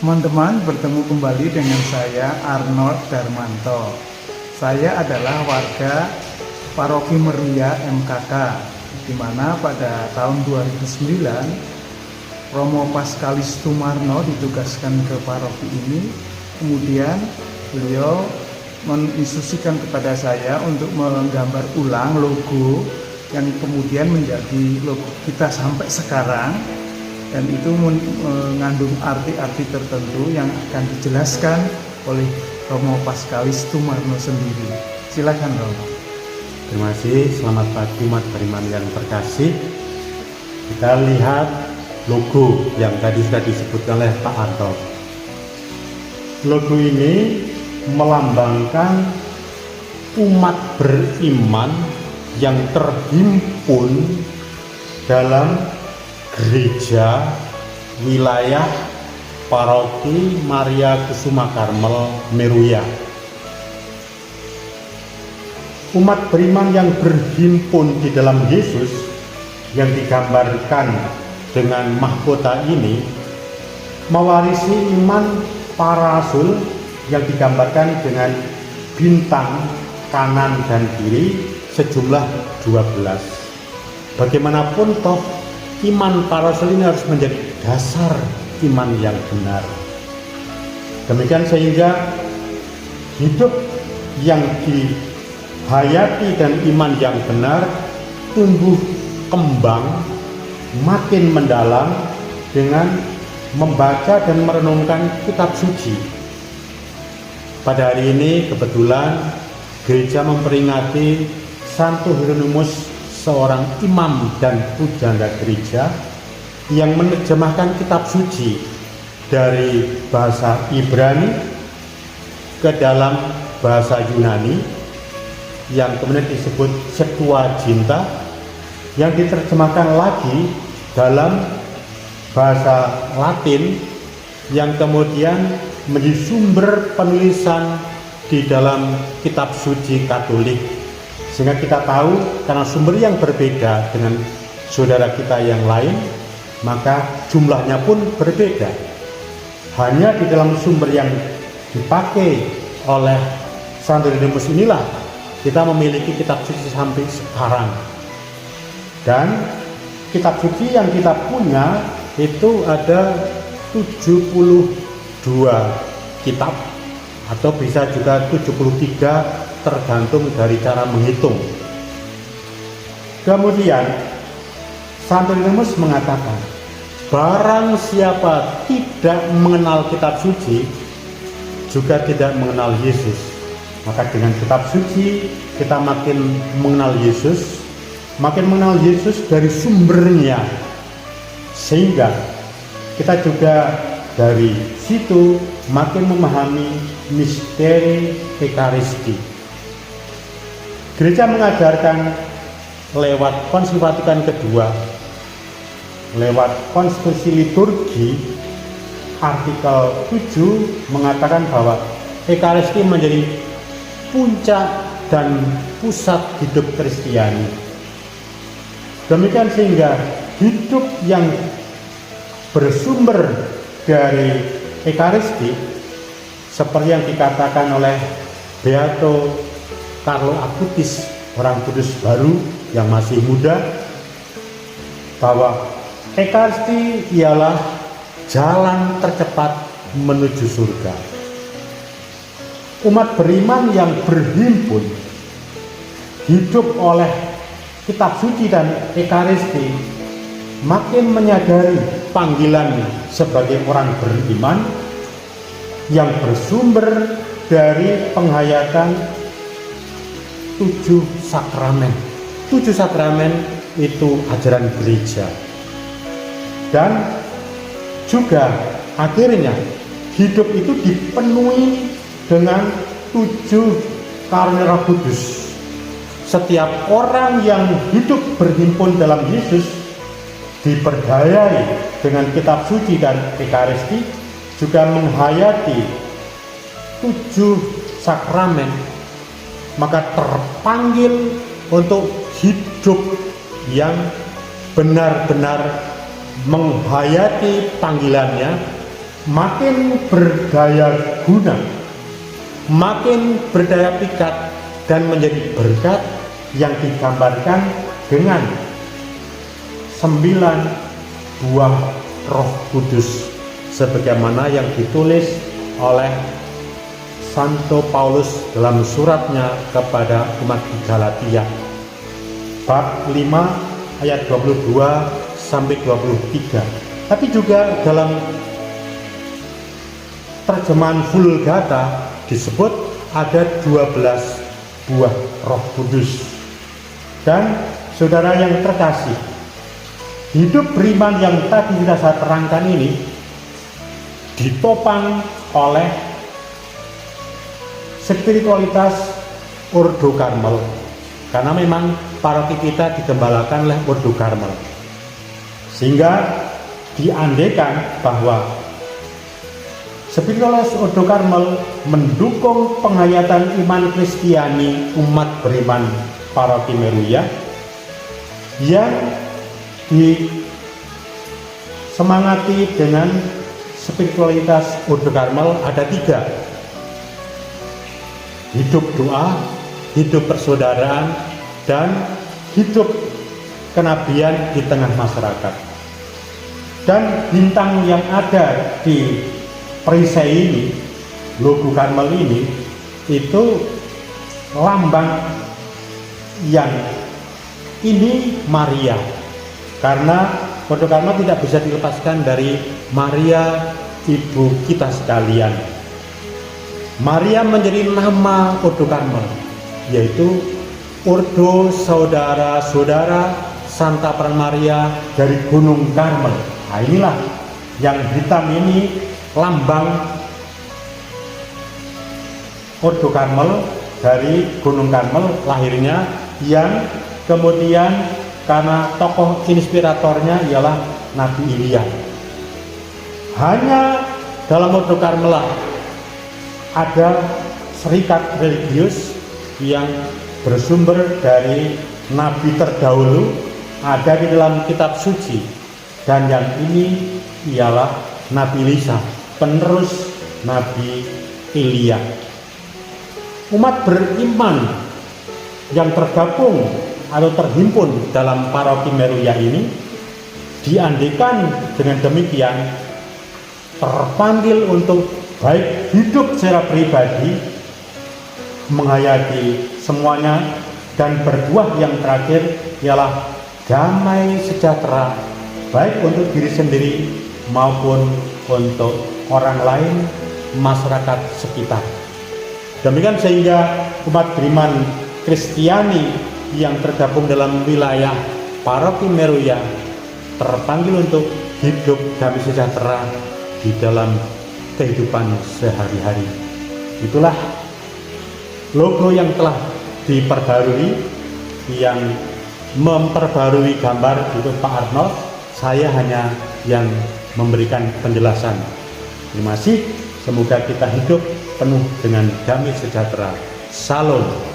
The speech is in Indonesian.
Teman-teman, bertemu kembali dengan saya Arnold Darmanto. Saya adalah warga Paroki Meruya MKK, di mana pada tahun 2009 Romo Paskalis Sumarno ditugaskan ke paroki ini. Kemudian beliau menginstruksikan kepada saya untuk menggambar ulang logo yang kemudian menjadi logo kita sampai sekarang, dan itu mengandung arti-arti tertentu yang akan dijelaskan oleh Romo Paskalis Sumarno sendiri. Silakan Romo. Terima kasih, selamat pagi umat beriman yang terkasih. Kita lihat logo yang tadi sudah disebutkan oleh Pak Anto. Logo ini melambangkan umat beriman yang terhimpun dalam gereja wilayah Paroki Maria Kusuma Karmel Meruya. Umat beriman yang berhimpun di dalam Yesus yang digambarkan dengan mahkota ini mewarisi iman para rasul yang digambarkan dengan bintang kanan dan kiri sejumlah 12. Bagaimanapun toh iman para rasul ini harus menjadi dasar iman yang benar. Demikian sehingga hidup yang dihayati dan iman yang benar tumbuh kembang makin mendalam dengan membaca dan merenungkan kitab suci. Pada hari ini kebetulan gereja memperingati Santo Hieronymus, seorang imam dan pujangga gereja yang menerjemahkan kitab suci dari bahasa Ibrani ke dalam bahasa Yunani yang kemudian disebut Septuaginta, yang diterjemahkan lagi dalam bahasa Latin yang kemudian menjadi sumber penulisan di dalam kitab suci Katolik. Sehingga kita tahu karena sumber yang berbeda dengan saudara kita yang lain, maka jumlahnya pun berbeda. Hanya di dalam sumber yang dipakai oleh Santo Hieronymus inilah kita memiliki kitab suci sampai sekarang. Dan kitab suci yang kita punya itu ada 72 kitab, atau bisa juga 73 tergantung dari cara menghitung. Kemudian Santo Hieronymus mengatakan, barang siapa tidak mengenal kitab suci juga tidak mengenal Yesus. Maka dengan kitab suci kita makin mengenal Yesus, makin mengenal Yesus dari sumbernya, sehingga kita juga dari situ makin memahami misteri Ekaristi. Gereja mengajarkan lewat Konsil Vatikan kedua, lewat konstitusi liturgi artikel 7 mengatakan bahwa Ekaristi menjadi puncak dan pusat hidup Kristiani. Demikian sehingga hidup yang bersumber dari Ekaristi, seperti yang dikatakan oleh Beato Carlo Acutis, orang kudus baru yang masih muda, bahwa Ekaristi ialah jalan tercepat menuju surga. Umat beriman yang berhimpun hidup oleh kitab suci dan Ekaristi makin menyadari panggilannya sebagai orang beriman yang bersumber dari penghayatan 7 sakramen. 7 sakramen itu ajaran gereja. Dan juga akhirnya hidup itu dipenuhi dengan 7 karunia Roh Kudus. Setiap orang yang hidup berhimpun dalam Yesus diperdayai dengan kitab suci dan Ekaristi, juga menghayati 7 sakramen, maka terpanggil untuk hidup yang benar-benar menghayati panggilannya makin berdaya guna, makin berdaya pikat, dan menjadi berkat yang digambarkan dengan 9 buah Roh Kudus sebagaimana yang ditulis oleh Santo Paulus dalam suratnya kepada umat di Galatia bab 5 ayat 22 sampai 23. Tapi juga dalam terjemahan Vulgata disebut ada 12 buah Roh Kudus. Dan saudara yang terkasih, hidup beriman yang tadi sudah saya terangkan ini ditopang oleh spiritualitas Ordo Karmel, karena memang paroki kita digembalakan oleh Ordo Karmel, sehingga diandaikan bahwa spiritualitas Ordo Karmel mendukung penghayatan iman Kristiani umat beriman paroki Meruya yang disemangati dengan spiritualitas Ordo Karmel. Ada 3: hidup doa, hidup persaudaraan, dan hidup kenabian di tengah masyarakat. Dan bintang yang ada di perisai ini, logo Karmel ini, itu lambang yang ini Maria, karena Ordo Karmel tidak bisa dilepaskan dari Maria, ibu kita sekalian. Maria menjadi nama Ordo Karmel, yaitu Ordo Saudara-saudara Santa Peran Maria dari Gunung Karmel. Nah, inilah yang hitam ini lambang Ordo Karmel dari Gunung Karmel lahirnya, yang kemudian karena tokoh inspiratornya ialah Nabi Ilia. Hanya dalam Ordo Karmel ada serikat religius yang bersumber dari nabi terdahulu, ada di dalam kitab suci, dan yang ini ialah Nabi Elisa, penerus Nabi Elia. Umat beriman yang tergabung atau terhimpun dalam paroki Meruya ini diandekan dengan demikian terpanggil untuk baik hidup secara pribadi, menghayati semuanya, dan berbuah yang terakhir ialah damai sejahtera baik untuk diri sendiri maupun untuk orang lain, masyarakat sekitar. Demikian sehingga umat beriman Kristiani yang tergabung dalam wilayah paroki Meruya terpanggil untuk hidup damai sejahtera di dalam kehidupan sehari-hari. Itulah logo yang telah diperbarui, yang memperbarui gambar itu Pak Arnold. Saya hanya yang memberikan penjelasan. Terima kasih. Semoga kita hidup penuh dengan damai sejahtera. Salam.